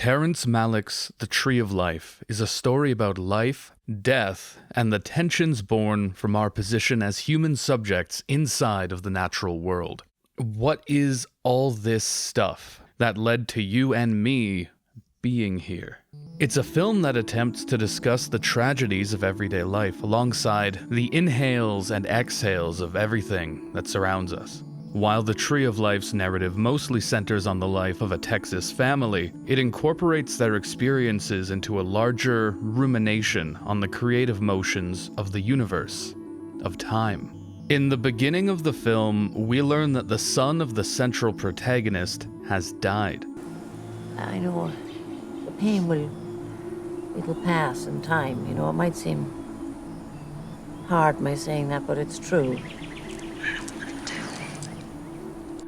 Terrence Malick's The Tree of Life is a story about life, death, and the tensions born from our position as human subjects inside of the natural world. What is all this stuff that led to you and me being here? It's a film that attempts to discuss the tragedies of everyday life alongside the inhales and exhales of everything that surrounds us. While The Tree of Life's narrative mostly centers on the life of a Texas family, it incorporates their experiences into a larger rumination on the creative motions of the universe, of time. In the beginning of the film, we learn that the son of the central protagonist has died. I know the pain it'll pass in time, you know. It might seem hard my saying that, but it's true.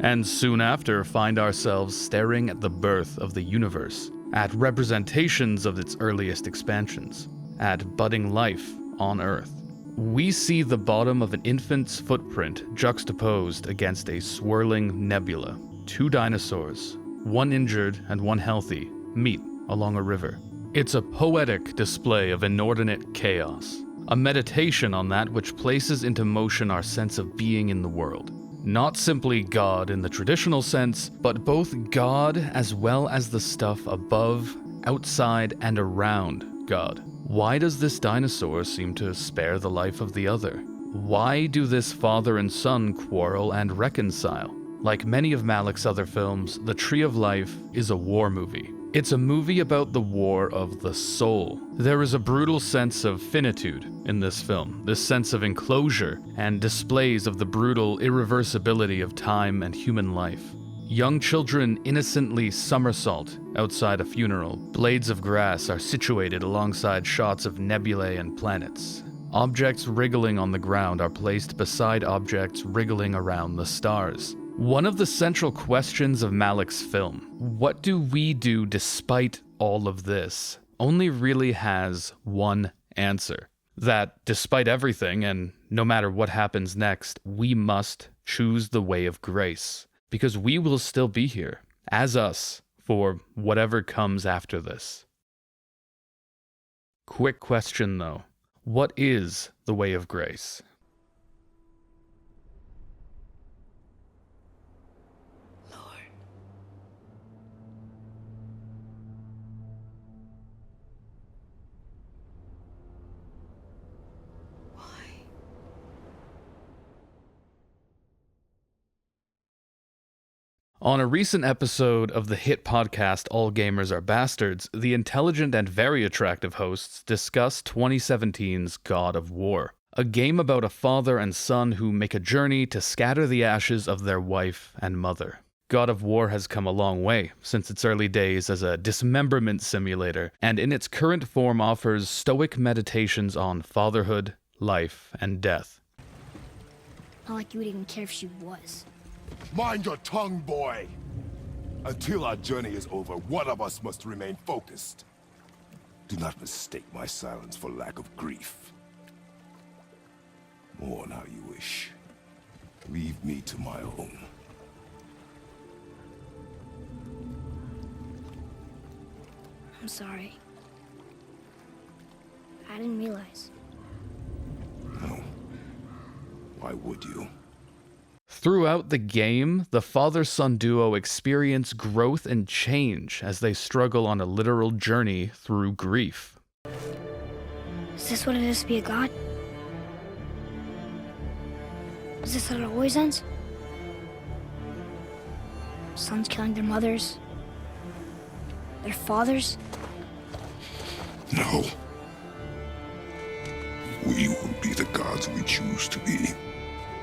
And soon after find ourselves staring at the birth of the universe, at representations of its earliest expansions, at budding life on Earth. We see the bottom of an infant's footprint juxtaposed against a swirling nebula. Two dinosaurs, one injured and one healthy, meet along a river. It's a poetic display of inordinate chaos, a meditation on that which places into motion our sense of being in the world. Not simply God in the traditional sense, but both God as well as the stuff above, outside, and around God. Why does this dinosaur seem to spare the life of the other? Why do this father and son quarrel and reconcile? Like many of Malick's other films, The Tree of Life is a war movie. It's a movie about the war of the soul. There is a brutal sense of finitude in this film, this sense of enclosure and displays of the brutal irreversibility of time and human life. Young children innocently somersault outside a funeral. Blades of grass are situated alongside shots of nebulae and planets. Objects wriggling on the ground are placed beside objects wriggling around the stars. One of the central questions of Malick's film, what do we do despite all of this, only really has one answer. That despite everything, and no matter what happens next, we must choose the way of grace. Because we will still be here, as us, for whatever comes after this. Quick question though, what is the way of grace? On a recent episode of the hit podcast All Gamers Are Bastards, the intelligent and very attractive hosts discussed 2017's God of War, a game about a father and son who make a journey to scatter the ashes of their wife and mother. God of War has come a long way since its early days as a dismemberment simulator, and in its current form offers stoic meditations on fatherhood, life, and death. Not like you would even care if she was. Mind your tongue, boy! Until our journey is over, one of us must remain focused. Do not mistake my silence for lack of grief. Mourn how you wish. Leave me to my own. I'm sorry. I didn't realize. No. Why would you? Throughout the game, the father-son duo experience growth and change as they struggle on a literal journey through grief. Is this what it is to be a god? Is this how it always ends? Sons killing their mothers? Their fathers? No. We will be the gods we choose to be.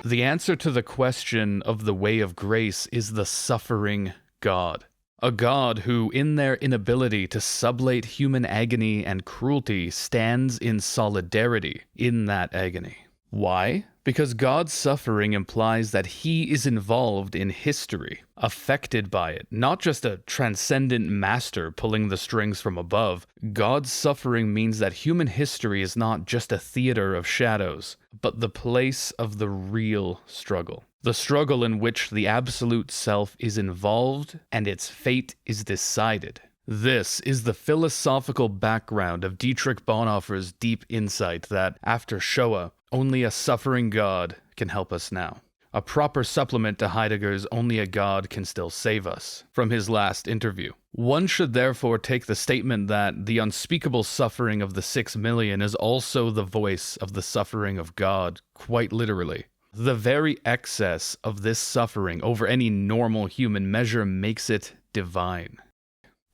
The answer to the question of the way of grace is the suffering God. A God who, in their inability to sublate human agony and cruelty, stands in solidarity in that agony. Why? Because God's suffering implies that he is involved in history, affected by it, not just a transcendent master pulling the strings from above. God's suffering means that human history is not just a theater of shadows, but the place of the real struggle. The struggle in which the absolute self is involved and its fate is decided. This is the philosophical background of Dietrich Bonhoeffer's deep insight that, after Shoah, only a suffering God can help us now. A proper supplement to Heidegger's Only a God Can Still Save Us from his last interview. One should therefore take the statement that the unspeakable suffering of the 6 million is also the voice of the suffering of God, quite literally. The very excess of this suffering over any normal human measure makes it divine.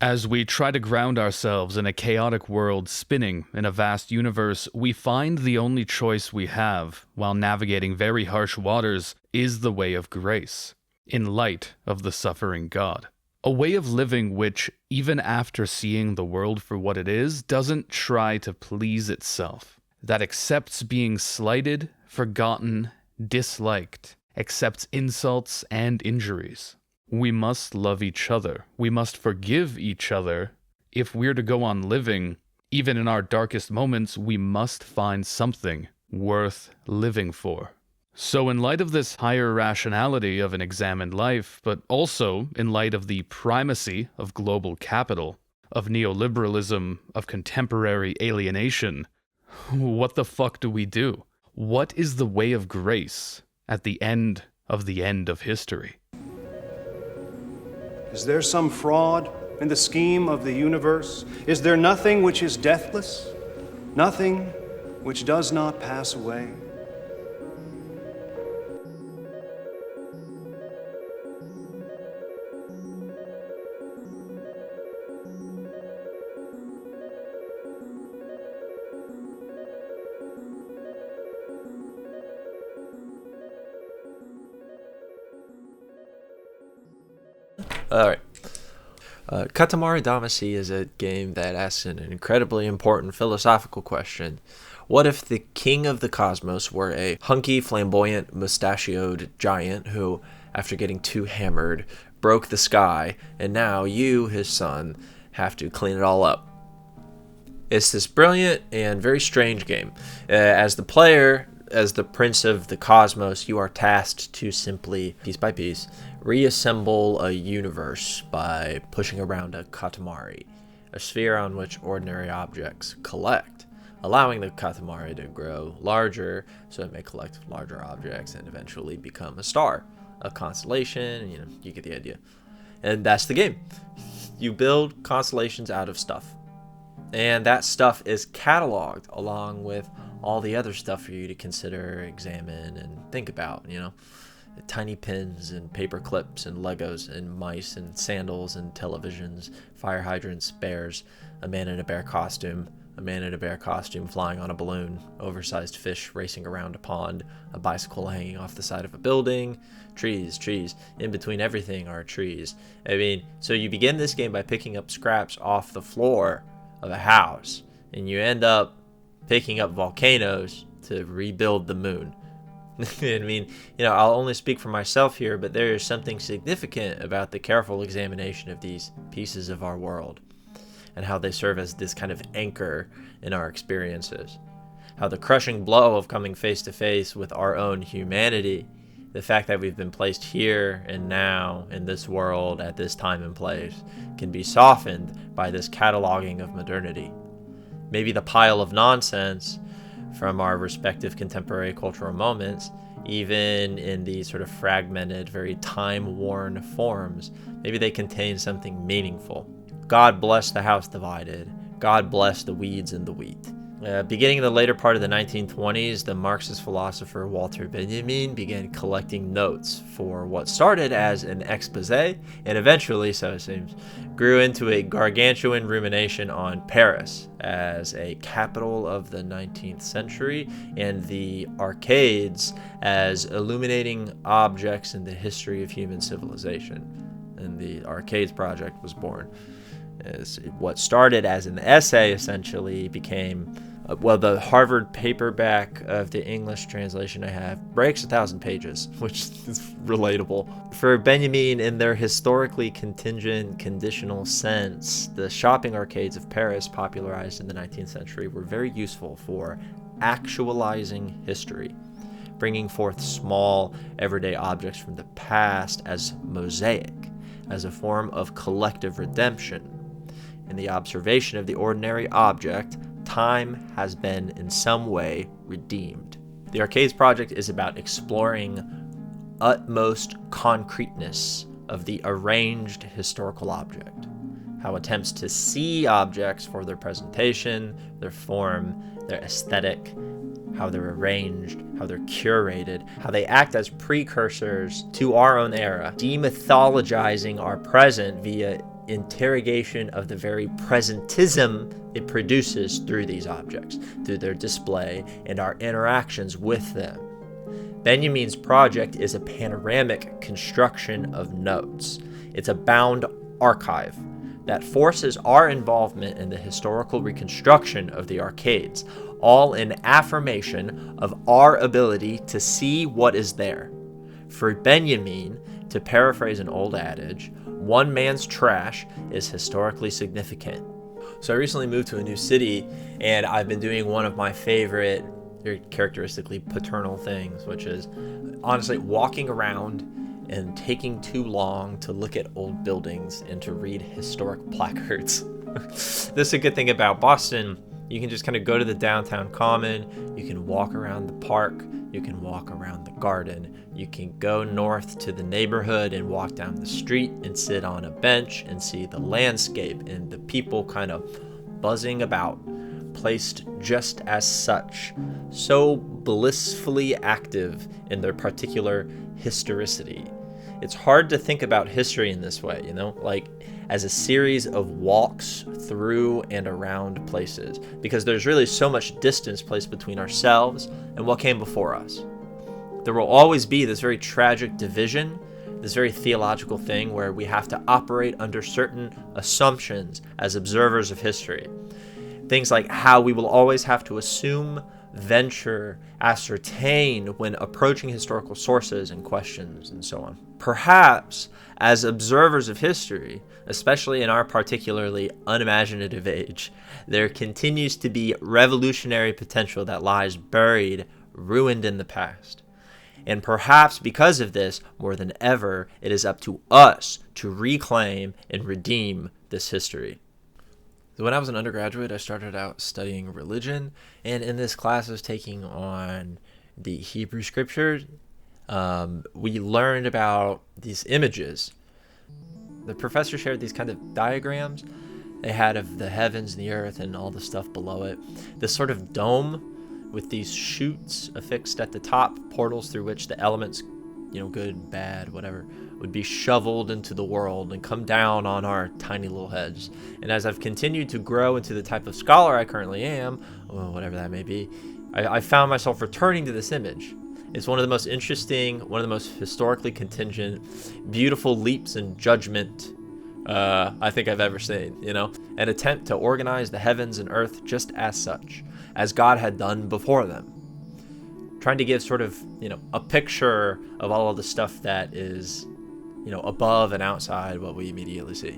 As we try to ground ourselves in a chaotic world spinning in a vast universe, we find the only choice we have, while navigating very harsh waters, is the way of grace, in light of the suffering God. A way of living which, even after seeing the world for what it is, doesn't try to please itself, that accepts being slighted, forgotten, disliked, accepts insults and injuries. We must love each other. We must forgive each other. If we're to go on living, even in our darkest moments, we must find something worth living for. So in light of this higher rationality of an examined life, but also in light of the primacy of global capital, of neoliberalism, of contemporary alienation, what the fuck do we do? What is the way of grace at the end of history? Is there some fraud in the scheme of the universe? Is there nothing which is deathless? Nothing which does not pass away? Alright. Katamari Damacy is a game that asks an incredibly important philosophical question. What if the king of the cosmos were a hunky, flamboyant, mustachioed giant who, after getting too hammered, broke the sky, and now you, his son, have to clean it all up? It's this brilliant and very strange game. As the player, as the prince of the cosmos, you are tasked to simply, piece by piece, reassemble a universe by pushing around a Katamari, a sphere on which ordinary objects collect, allowing the Katamari to grow larger so it may collect larger objects and eventually become a star, a constellation, you get the idea. And that's the game. You build constellations out of stuff. And that stuff is cataloged along with all the other stuff for you to consider, examine, and think about, Tiny pins and paper clips and Legos and mice and sandals and televisions, fire hydrants, bears, a man in a bear costume flying on a balloon, oversized fish racing around a pond, a bicycle hanging off the side of a building, trees. In between everything are trees. So you begin this game by picking up scraps off the floor of a house, and you end up picking up volcanoes to rebuild the moon. I'll only speak for myself here, but there is something significant about the careful examination of these pieces of our world and how they serve as this kind of anchor in our experiences. How the crushing blow of coming face to face with our own humanity, the fact that we've been placed here and now in this world at this time and place, can be softened by this cataloging of modernity. Maybe the pile of nonsense from our respective contemporary cultural moments, even in these sort of fragmented, very time-worn forms, maybe they contain something meaningful. God bless the house divided. God bless the weeds and the wheat. Beginning in the later part of the 1920s, the Marxist philosopher Walter Benjamin began collecting notes for what started as an expose, and eventually, so it seems, grew into a gargantuan rumination on Paris as a capital of the 19th century and the arcades as illuminating objects in the history of human civilization. And the Arcades Project was born. As what started as an essay essentially became, the Harvard paperback of the English translation I have breaks 1,000 pages, which is relatable. For Benjamin, in their historically contingent, conditional sense, the shopping arcades of Paris, popularized in the 19th century, were very useful for actualizing history, bringing forth small, everyday objects from the past as mosaic, as a form of collective redemption. in the observation of the ordinary object, time has been in some way redeemed. The Arcades project is about exploring utmost concreteness of the arranged historical object, how attempts to see objects for their presentation, their form, their aesthetic, how they're arranged, how they're curated, how they act as precursors to our own era, demythologizing our present via interrogation of the very presentism it produces through these objects, through their display and our interactions with them. Benjamin's project is a panoramic construction of notes. It's a bound archive that forces our involvement in the historical reconstruction of the arcades, all in affirmation of our ability to see what is there. For Benjamin, to paraphrase an old adage, one man's trash is historically significant. So I recently moved to a new city, and I've been doing one of my favorite, very characteristically paternal things, which is honestly walking around and taking too long to look at old buildings and to read historic placards. This is a good thing about Boston. You can just kind of go to the downtown common, you can walk around the park, you can walk around the garden, you can go north to the neighborhood and walk down the street and sit on a bench and see the landscape and the people kind of buzzing about, placed just as such, so blissfully active in their particular historicity. It's hard to think about history in this way, like as a series of walks through and around places, because there's really so much distance placed between ourselves and what came before us. There will always be this very tragic division, this very theological thing where we have to operate under certain assumptions as observers of history. Things like how we will always have to assume, venture, ascertain when approaching historical sources and questions and so on. Perhaps, as observers of history, especially in our particularly unimaginative age, there continues to be revolutionary potential that lies buried, ruined in the past. And perhaps because of this, more than ever, it is up to us to reclaim and redeem this history. So when I was an undergraduate, I started out studying religion, and in this class I was taking on the Hebrew scriptures. We learned about these images. The professor shared these kind of diagrams they had of the heavens and the earth and all the stuff below it. This sort of dome with these chutes affixed at the top, portals through which the elements, good, bad, whatever, would be shoveled into the world and come down on our tiny little heads. And as I've continued to grow into the type of scholar I currently am, whatever that may be, I found myself returning to this image. It's one of the most interesting, one of the most historically contingent, beautiful leaps in judgment I think I've ever seen, an attempt to organize the heavens and earth just as such, as God had done before them. Trying to give sort of, a picture of all of the stuff that is, above and outside what we immediately see,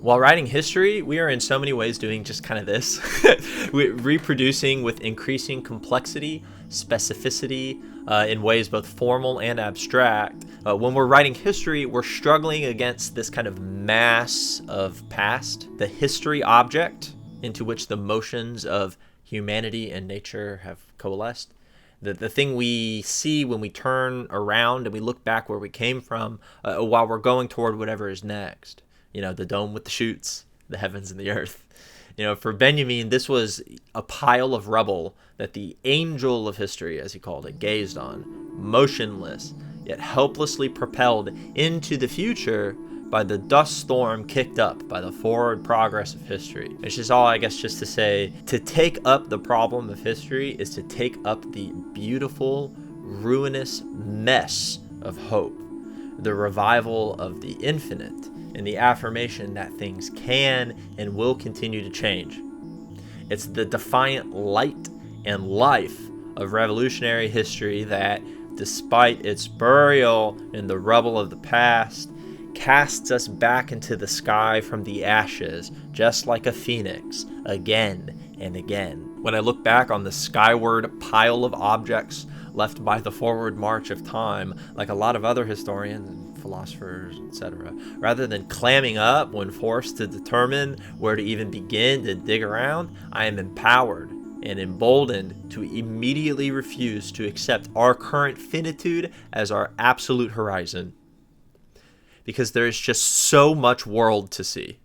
While writing history, we are in so many ways doing just kind of this, reproducing with increasing complexity, specificity, in ways both formal and abstract. When we're writing history, we're struggling against this kind of mass of past, the history object into which the motions of humanity and nature have coalesced. The thing we see when we turn around and we look back where we came from while we're going toward whatever is next. The dome with the chutes, the heavens and the earth. For Benjamin, this was a pile of rubble that the angel of history, as he called it, gazed on, motionless, yet helplessly propelled into the future by the dust storm kicked up by the forward progress of history. It's just all, I guess, just to say, to take up the problem of history is to take up the beautiful, ruinous mess of hope, the revival of the infinite, and the affirmation that things can and will continue to change. It's the defiant light and life of revolutionary history that, despite its burial in the rubble of the past, casts us back into the sky from the ashes, just like a phoenix, again and again. When I look back on the skyward pile of objects left by the forward march of time, like a lot of other historians and philosophers, etc. Rather than clamming up when forced to determine where to even begin to dig around, I am empowered and emboldened to immediately refuse to accept our current finitude as our absolute horizon. Because there is just so much world to see.